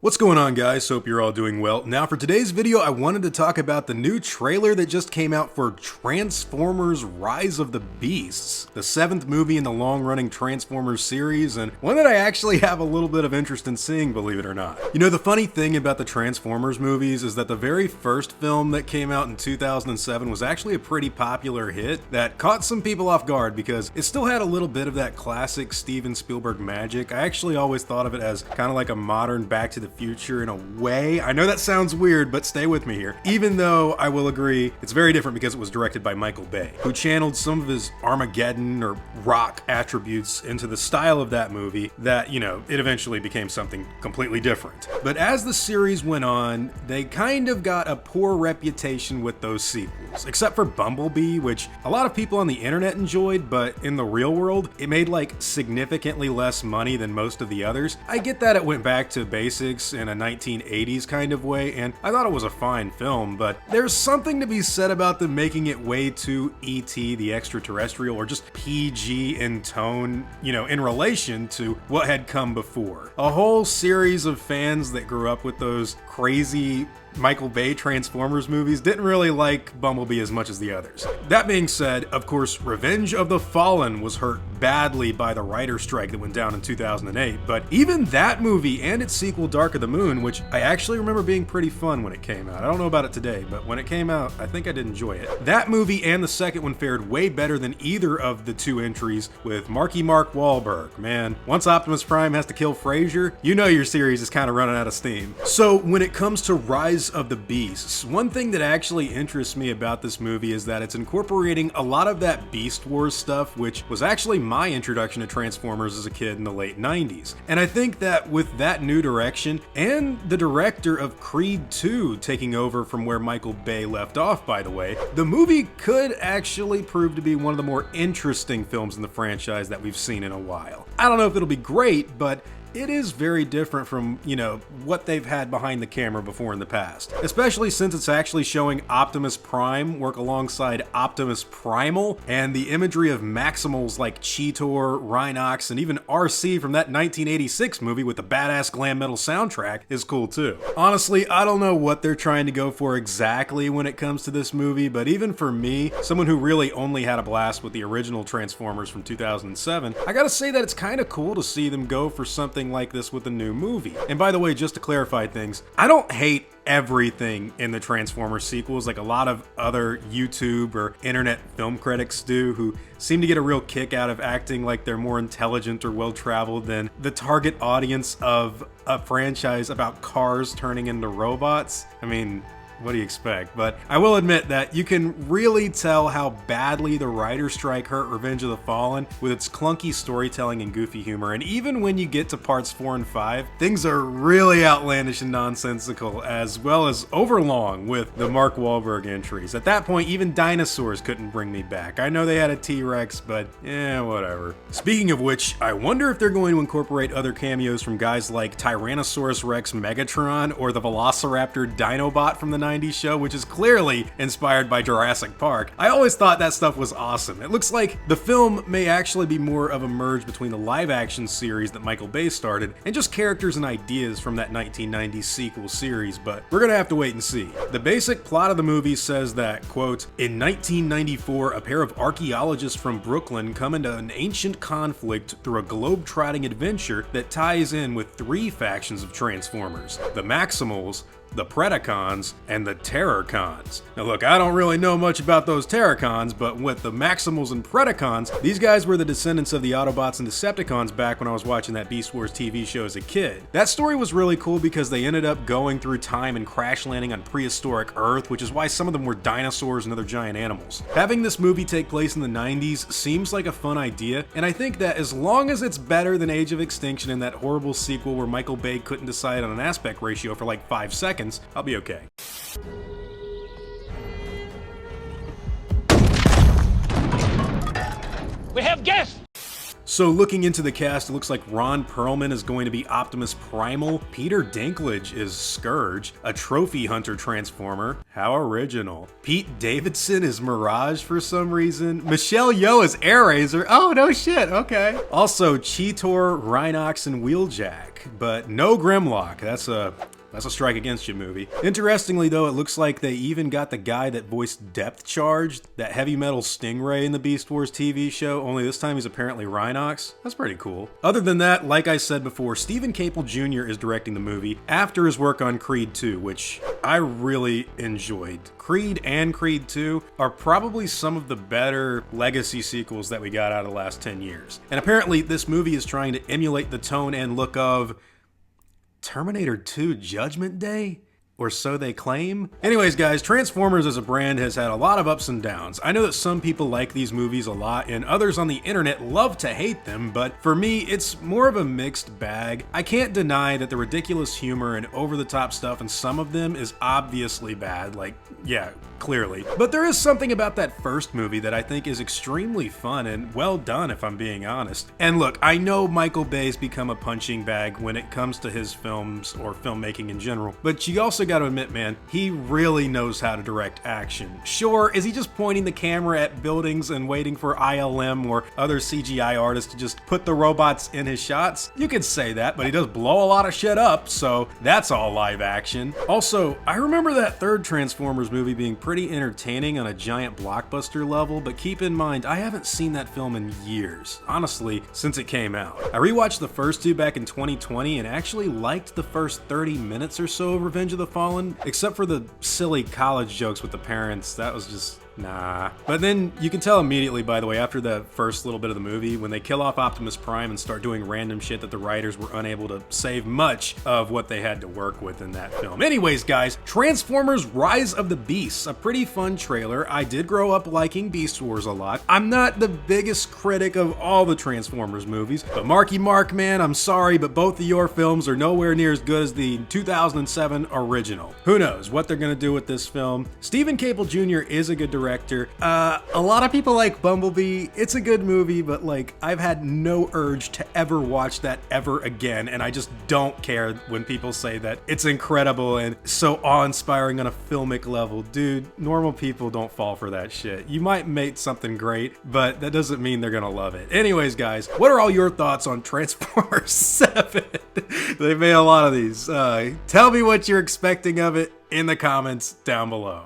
What's going on, guys? Hope you're all doing well. Now for today's video, I wanted to talk about the new trailer that just came out for Transformers Rise of the Beasts, the 7th movie in the long-running Transformers series, and one that I actually have a little bit of interest in seeing, believe it or not. You know, the funny thing about the Transformers movies is that the very first film that came out in 2007 was actually a pretty popular hit that caught some people off guard because it still had a little bit of that classic Steven Spielberg magic. I actually always thought of it as kind of like a modern Back to the Future in a way. I know that sounds weird, but stay with me here. Even though I will agree, it's very different because it was directed by Michael Bay, who channeled some of his Armageddon or rock attributes into the style of that movie that, you know, it eventually became something completely different. But as the series went on, they kind of got a poor reputation with those sequels, except for Bumblebee, which a lot of people on the internet enjoyed, but in the real world, it made like significantly less money than most of the others. I get that it went back to basics in a 1980s kind of way, and I thought it was a fine film, but there's something to be said about them making it way too E.T. the extraterrestrial, or just PG in tone, you know, in relation to what had come before. A whole series of fans that grew up with those crazy Michael Bay Transformers movies didn't really like Bumblebee as much as the others. That being said, of course, Revenge of the Fallen was hurt badly by the writer's strike that went down in 2008, but even that movie and its sequel Dark of the Moon, which I actually remember being pretty fun when it came out. I don't know about it today, but when it came out, I think I did enjoy it. That movie and the second one fared way better than either of the two entries with Marky Mark Wahlberg. Man, once Optimus Prime has to kill Frasier, you know your series is kind of running out of steam. So when it comes to Rise of the Beasts, one thing that actually interests me about this movie is that it's incorporating a lot of that Beast Wars stuff, which was actually my introduction to Transformers as a kid in the late 90s. And I think that with that new direction, and the director of Creed 2 taking over from where Michael Bay left off, by the way, the movie could actually prove to be one of the more interesting films in the franchise that we've seen in a while. I don't know if it'll be great, but it is very different from, you know, what they've had behind the camera before in the past. Especially since it's actually showing Optimus Prime work alongside Optimus Primal, and the imagery of Maximals like Cheetor, Rhinox, and even RC from that 1986 movie with the badass glam metal soundtrack is cool too. Honestly, I don't know what they're trying to go for exactly when it comes to this movie, but even for me, someone who really only had a blast with the original Transformers from 2007, I gotta say that it's kind of cool to see them go for something like this with a new movie. And by the way, just to clarify things, I don't hate everything in the Transformers sequels like a lot of other YouTube or internet film critics do, who seem to get a real kick out of acting like they're more intelligent or well-traveled than the target audience of a franchise about cars turning into robots. I mean, what do you expect? But I will admit that you can really tell how badly the writer's strike hurt Revenge of the Fallen with its clunky storytelling and goofy humor, and even when you get to parts 4 and 5, things are really outlandish and nonsensical, as well as overlong with the Mark Wahlberg entries. At that point, even dinosaurs couldn't bring me back. I know they had a T-Rex, but whatever. Speaking of which, I wonder if they're going to incorporate other cameos from guys like Tyrannosaurus Rex Megatron or the Velociraptor Dinobot from the 90s show, which is clearly inspired by Jurassic Park. I always thought that stuff was awesome. It looks like the film may actually be more of a merge between the live-action series that Michael Bay started and just characters and ideas from that 1990s sequel series, but we're gonna have to wait and see. The basic plot of the movie says that, quote, in 1994, a pair of archaeologists from Brooklyn come into an ancient conflict through a globe-trotting adventure that ties in with 3 factions of Transformers: the Maximals, the Predacons, and the Terrorcons. Now look, I don't really know much about those Terrorcons, but with the Maximals and Predacons, these guys were the descendants of the Autobots and Decepticons back when I was watching that Beast Wars TV show as a kid. That story was really cool because they ended up going through time and crash landing on prehistoric Earth, which is why some of them were dinosaurs and other giant animals. Having this movie take place in the 90s seems like a fun idea, and I think that as long as it's better than Age of Extinction and that horrible sequel where Michael Bay couldn't decide on an aspect ratio for like 5 seconds, I'll be okay. We have guests! So looking into the cast, it looks like Ron Perlman is going to be Optimus Primal, Peter Dinklage is Scourge, a trophy hunter transformer. How original. Pete Davidson is Mirage for some reason. Michelle Yeoh is Airraiser. Oh, no shit, okay. Also, Cheetor, Rhinox, and Wheeljack, but no Grimlock. That's a strike against you movie. Interestingly though, it looks like they even got the guy that voiced Depth Charge, that heavy metal stingray in the Beast Wars TV show, only this time he's apparently Rhinox. That's pretty cool. Other than that, like I said before, Stephen Caple Jr. is directing the movie after his work on Creed 2, which I really enjoyed. Creed and Creed 2 are probably some of the better legacy sequels that we got out of the last 10 years. And apparently this movie is trying to emulate the tone and look of Terminator 2 Judgment Day? Or so they claim? Anyways guys, Transformers as a brand has had a lot of ups and downs. I know that some people like these movies a lot and others on the internet love to hate them, but for me, it's more of a mixed bag. I can't deny that the ridiculous humor and over-the-top stuff in some of them is obviously bad, like, yeah, clearly. But there is something about that first movie that I think is extremely fun and well done, if I'm being honest. And look, I know Michael Bay's become a punching bag when it comes to his films or filmmaking in general, but you also gotta admit, man, he really knows how to direct action. Sure, is he just pointing the camera at buildings and waiting for ILM or other CGI artists to just put the robots in his shots? You could say that, but he does blow a lot of shit up, so that's all live action. Also, I remember that third Transformers movie being pretty entertaining on a giant blockbuster level, but keep in mind, I haven't seen that film in years. Honestly, since it came out. I rewatched the first two back in 2020 and actually liked the first 30 minutes or so of Revenge of the Fallen, except for the silly college jokes with the parents. That was just nah. But then you can tell immediately, by the way, after the first little bit of the movie, when they kill off Optimus Prime and start doing random shit, that the writers were unable to save much of what they had to work with in that film. Anyways, guys, Transformers Rise of the Beasts, a pretty fun trailer. I did grow up liking Beast Wars a lot. I'm not the biggest critic of all the Transformers movies, but Marky Mark, man, I'm sorry, but both of your films are nowhere near as good as the 2007 original. Who knows what they're gonna do with this film. Stephen Caple Jr. is a good director. A lot of people like Bumblebee. It's a good movie, but like, I've had no urge to ever watch that ever again, and I just don't care when people say that it's incredible and so awe-inspiring on a filmic level. Dude, normal people don't fall for that shit. You might make something great, but that doesn't mean they're gonna love it. Anyways, guys, what are all your thoughts on Transformers 7? They made a lot of these. Tell me what you're expecting of it in the comments down below.